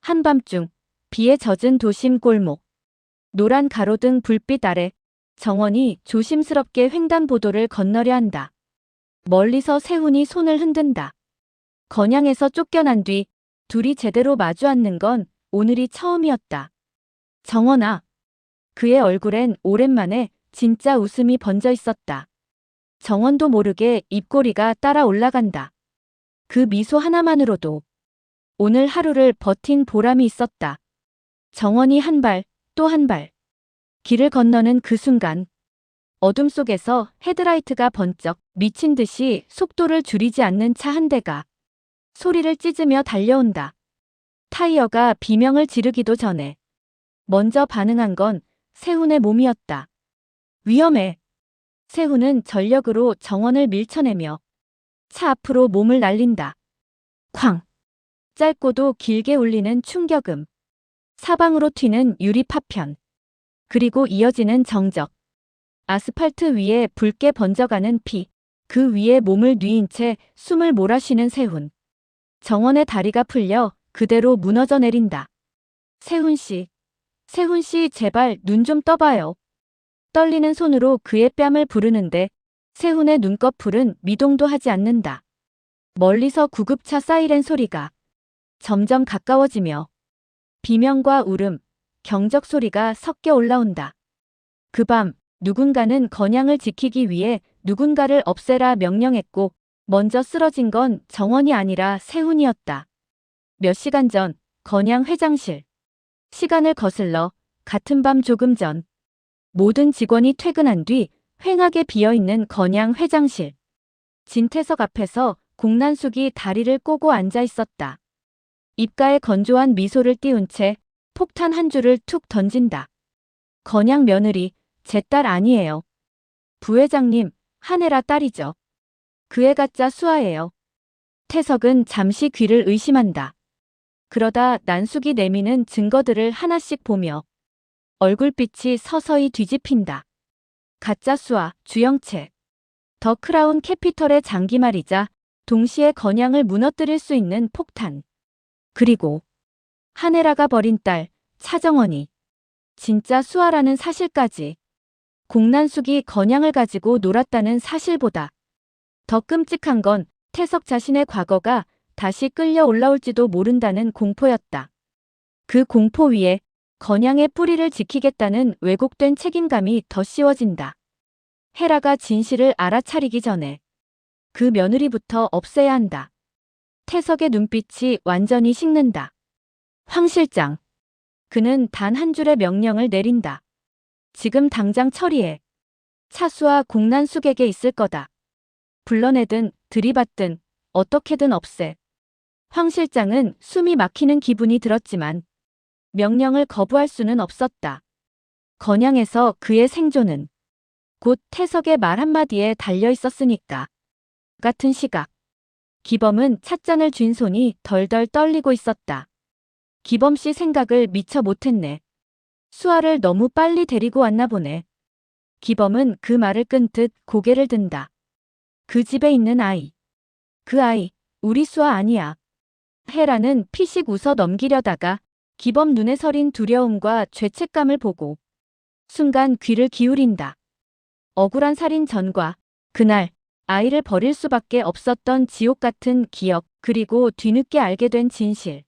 한밤중 비에 젖은 도심 골목. 노란 가로등 불빛 아래 정원이 조심스럽게 횡단보도를 건너려 한다. 멀리서 세훈이 손을 흔든다. 건양에서 쫓겨난 뒤 둘이 제대로 마주 앉는 건 오늘이 처음이었다. 정원아. 그의 얼굴엔 오랜만에 진짜 웃음이 번져 있었다. 정원도 모르게 입꼬리가 따라 올라간다. 그 미소 하나만으로도 오늘 하루를 버틴 보람이 있었다. 정원이 한 발, 또 한 발. 길을 건너는 그 순간 어둠 속에서 헤드라이트가 번쩍 미친 듯이 속도를 줄이지 않는 차 한 대가 소리를 찢으며 달려온다. 타이어가 비명을 지르기도 전에 먼저 반응한 건 세훈의 몸이었다. 위험해. 세훈은 전력으로 정원을 밀쳐내며 차 앞으로 몸을 날린다. 쾅! 짧고도 길게 울리는 충격음. 사방으로 튀는 유리 파편. 그리고 이어지는 정적. 아스팔트 위에 붉게 번져가는 피. 그 위에 몸을 뉘인 채 숨을 몰아쉬는 세훈. 정원의 다리가 풀려 그대로 무너져 내린다. 세훈 씨. 세훈 씨 제발 눈 좀 떠봐요. 떨리는 손으로 그의 뺨을 부르는데 세훈의 눈꺼풀은 미동도 하지 않는다. 멀리서 구급차 사이렌 소리가 점점 가까워지며 비명과 울음, 경적 소리가 섞여 올라온다. 그 밤 누군가는 건양을 지키기 위해 누군가를 없애라 명령했고 먼저 쓰러진 건 정원이 아니라 세훈이었다. 몇 시간 전 건양 회장실. 시간을 거슬러 같은 밤 조금 전 모든 직원이 퇴근한 뒤 휑하게 비어있는 건양 회장실. 진태석 앞에서 공난숙이 다리를 꼬고 앉아 있었다. 입가에 건조한 미소를 띄운 채 폭탄 한 줄을 툭 던진다. 건양 며느리, 제 딸 아니에요. 부회장님, 한혜라 딸이죠. 그 애 가짜 수아예요. 태석은 잠시 귀를 의심한다. 그러다 난숙이 내미는 증거들을 하나씩 보며 얼굴빛이 서서히 뒤집힌다. 가짜 수아, 주영채. 더 크라운 캐피털의 장기말이자 동시에 건양을 무너뜨릴 수 있는 폭탄. 그리고 한혜라가 버린 딸, 차정원이 진짜 수아라는 사실까지. 공난숙이 건양을 가지고 놀았다는 사실보다 더 끔찍한 건 태석 자신의 과거가 다시 끌려 올라올지도 모른다는 공포였다. 그 공포 위에 건양의 뿌리를 지키겠다는 왜곡된 책임감이 더 씌워진다. 헤라가 진실을 알아차리기 전에 그 며느리부터 없애야 한다. 태석의 눈빛이 완전히 식는다. 황 실장. 그는 단 한 줄의 명령을 내린다. 지금 당장 처리해. 차수와 공난숙에게 있을 거다. 불러내든 들이받든 어떻게든 없애. 황 실장은 숨이 막히는 기분이 들었지만 명령을 거부할 수는 없었다. 건양에서 그의 생존은 곧 태석의 말 한마디에 달려 있었으니까. 같은 시각. 기범은 찻잔을 쥔 손이 덜덜 떨리고 있었다. 기범 씨 생각을 미처 못했네. 수아를 너무 빨리 데리고 왔나 보네. 기범은 그 말을 끈듯 고개를 든다. 그 집에 있는 아이. 그 아이, 우리 수아 아니야. 헤라는 피식 웃어 넘기려다가 기범 눈에 서린 두려움과 죄책감을 보고 순간 귀를 기울인다. 억울한 살인 전과 그날 아이를 버릴 수밖에 없었던 지옥 같은 기억, 그리고 뒤늦게 알게 된 진실.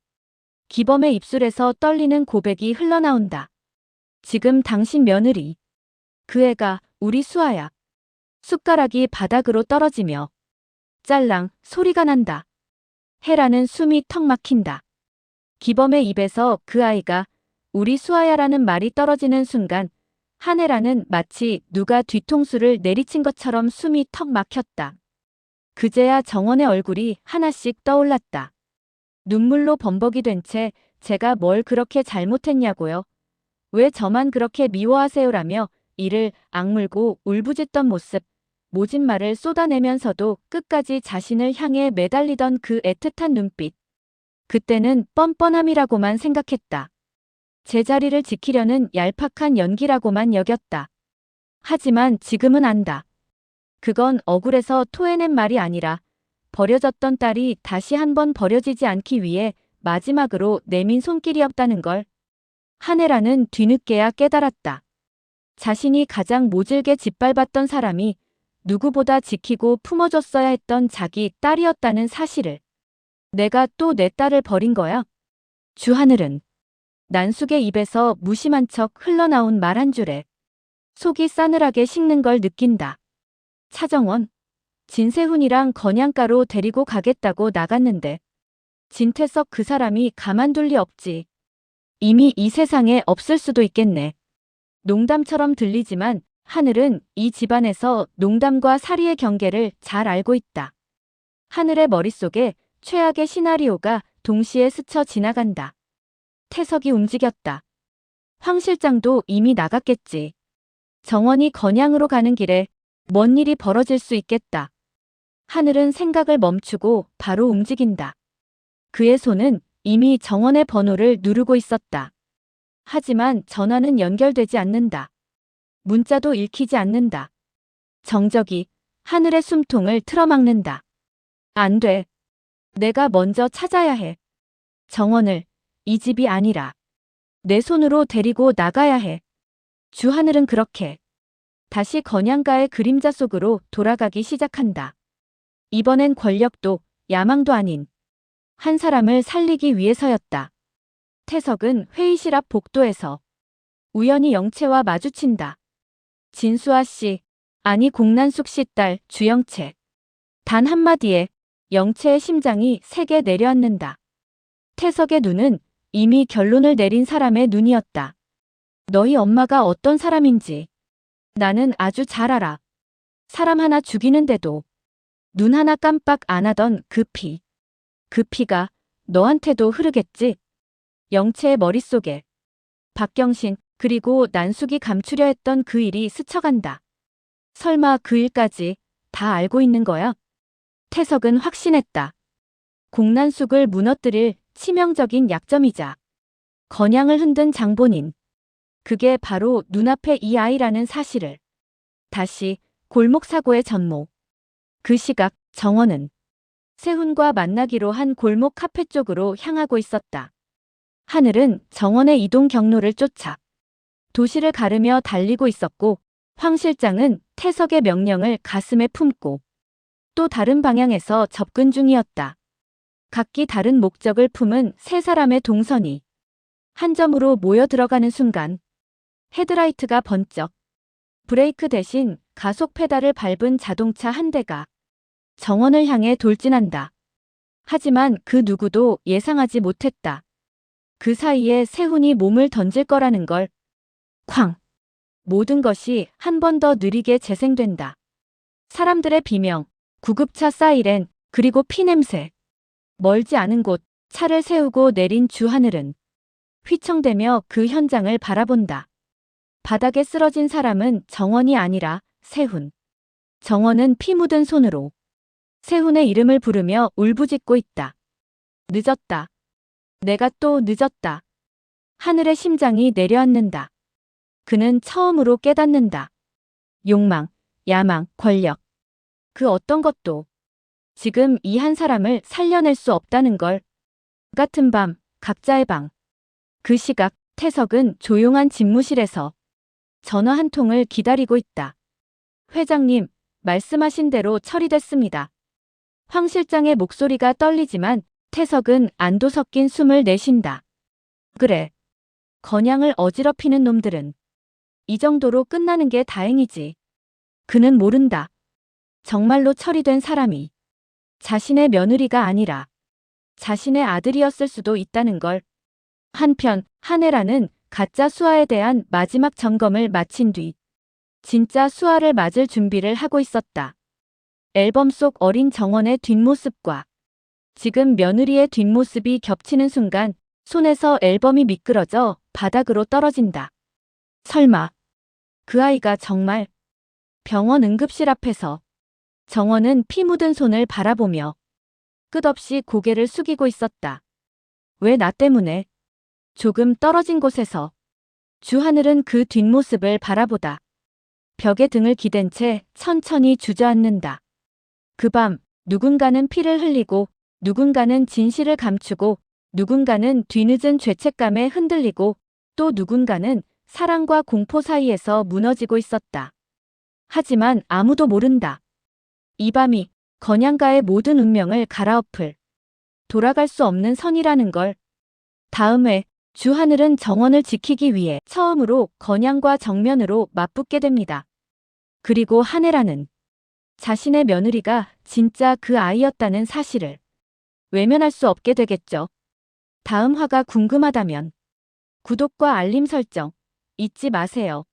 기범의 입술에서 떨리는 고백이 흘러나온다. 지금 당신 며느리. 그 애가 우리 수아야. 숟가락이 바닥으로 떨어지며 짤랑 소리가 난다. 헤라는 숨이 턱 막힌다. 기범의 입에서 그 아이가 우리 수아야라는 말이 떨어지는 순간 한혜라는 마치 누가 뒤통수를 내리친 것처럼 숨이 턱 막혔다. 그제야 정원의 얼굴이 하나씩 떠올랐다. 눈물로 범벅이 된 채 제가 뭘 그렇게 잘못했냐고요. 왜 저만 그렇게 미워하세요라며 이를 악물고 울부짖던 모습. 모진 말을 쏟아내면서도 끝까지 자신을 향해 매달리던 그 애틋한 눈빛. 그때는 뻔뻔함이라고만 생각했다. 제자리를 지키려는 얄팍한 연기라고만 여겼다. 하지만 지금은 안다. 그건 억울해서 토해낸 말이 아니라 버려졌던 딸이 다시 한번 버려지지 않기 위해 마지막으로 내민 손길이었다는 걸 한혜라는 뒤늦게야 깨달았다. 자신이 가장 모질게 짓밟았던 사람이 누구보다 지키고 품어줬어야 했던 자기 딸이었다는 사실을. 내가 또 내 딸을 버린 거야? 주하늘은 난숙의 입에서 무심한 척 흘러나온 말 한 줄에 속이 싸늘하게 식는 걸 느낀다. 차정원, 진세훈이랑 건양가로 데리고 가겠다고 나갔는데 진태석 그 사람이 가만둘 리 없지. 이미 이 세상에 없을 수도 있겠네. 농담처럼 들리지만 하늘은 이 집안에서 농담과 사리의 경계를 잘 알고 있다. 하늘의 머릿속에 최악의 시나리오가 동시에 스쳐 지나간다. 태석이 움직였다. 황 실장도 이미 나갔겠지. 정원이 건양으로 가는 길에 뭔 일이 벌어질 수 있겠다. 하늘은 생각을 멈추고 바로 움직인다. 그의 손은 이미 정원의 번호를 누르고 있었다. 하지만 전화는 연결되지 않는다. 문자도 읽히지 않는다. 정적이 하늘의 숨통을 틀어막는다. 안 돼. 내가 먼저 찾아야 해. 정원을 이 집이 아니라 내 손으로 데리고 나가야 해. 주하늘은 그렇게 다시 건양가의 그림자 속으로 돌아가기 시작한다. 이번엔 권력도 야망도 아닌 한 사람을 살리기 위해서였다. 태석은 회의실 앞 복도에서 우연히 영채와 마주친다. 진수아 씨, 아니 공난숙 씨 딸 주영채. 단 한마디에 영채의 심장이 세게 내려앉는다. 태석의 눈은 이미 결론을 내린 사람의 눈이었다. 너희 엄마가 어떤 사람인지 나는 아주 잘 알아. 사람 하나 죽이는데도 눈 하나 깜빡 안 하던 그 피. 그 피가 너한테도 흐르겠지? 영채의 머릿속에 박경신 그리고 난숙이 감추려 했던 그 일이 스쳐간다. 설마 그 일까지 다 알고 있는 거야? 태석은 확신했다. 공난숙을 무너뜨릴 치명적인 약점이자 건양을 흔든 장본인. 그게 바로 눈앞의 이 아이라는 사실을. 다시 골목 사고의 전모. 그 시각 정원은 세훈과 만나기로 한 골목 카페 쪽으로 향하고 있었다. 하늘은 정원의 이동 경로를 쫓아 도시를 가르며 달리고 있었고 황 실장은 태석의 명령을 가슴에 품고 또 다른 방향에서 접근 중이었다. 각기 다른 목적을 품은 세 사람의 동선이 한 점으로 모여 들어가는 순간 헤드라이트가 번쩍, 브레이크 대신 가속 페달을 밟은 자동차 한 대가 정원을 향해 돌진한다. 하지만 그 누구도 예상하지 못했다. 그 사이에 세훈이 몸을 던질 거라는 걸. 쾅! 모든 것이 한 번 더 느리게 재생된다. 사람들의 비명, 구급차 사이렌, 그리고 피냄새. 멀지 않은 곳 차를 세우고 내린 주하늘은 휘청대며 그 현장을 바라본다. 바닥에 쓰러진 사람은 정원이 아니라 세훈. 정원은 피 묻은 손으로 세훈의 이름을 부르며 울부짖고 있다. 늦었다. 내가 또 늦었다. 하늘의 심장이 내려앉는다. 그는 처음으로 깨닫는다. 욕망, 야망, 권력. 그 어떤 것도 지금 이 한 사람을 살려낼 수 없다는 걸. 같은 밤, 각자의 방. 그 시각 태석은 조용한 집무실에서 전화 한 통을 기다리고 있다. 회장님, 말씀하신 대로 처리됐습니다. 황 실장의 목소리가 떨리지만 태석은 안도 섞인 숨을 내쉰다. 그래. 건양을 어지럽히는 놈들은 이 정도로 끝나는 게 다행이지. 그는 모른다. 정말로 처리된 사람이 자신의 며느리가 아니라 자신의 아들이었을 수도 있다는 걸. 한편 한혜라는 가짜 수아에 대한 마지막 점검을 마친 뒤 진짜 수아를 맞을 준비를 하고 있었다. 앨범 속 어린 정원의 뒷모습과 지금 며느리의 뒷모습이 겹치는 순간 손에서 앨범이 미끄러져 바닥으로 떨어진다. 설마 그 아이가 정말. 병원 응급실 앞에서 정원은 피 묻은 손을 바라보며 끝없이 고개를 숙이고 있었다. 왜 나 때문에? 조금 떨어진 곳에서 주하늘은 그 뒷모습을 바라보다 벽에 등을 기댄 채 천천히 주저앉는다. 그 밤 누군가는 피를 흘리고 누군가는 진실을 감추고 누군가는 뒤늦은 죄책감에 흔들리고 또 누군가는 사랑과 공포 사이에서 무너지고 있었다. 하지만 아무도 모른다. 이 밤이 건양가의 모든 운명을 갈아엎을 돌아갈 수 없는 선이라는 걸. 다음 회 주하늘은 정원을 지키기 위해 처음으로 건양과 정면으로 맞붙게 됩니다. 그리고 한혜라는 자신의 며느리가 진짜 그 아이였다는 사실을 외면할 수 없게 되겠죠. 다음 화가 궁금하다면 구독과 알림 설정 잊지 마세요.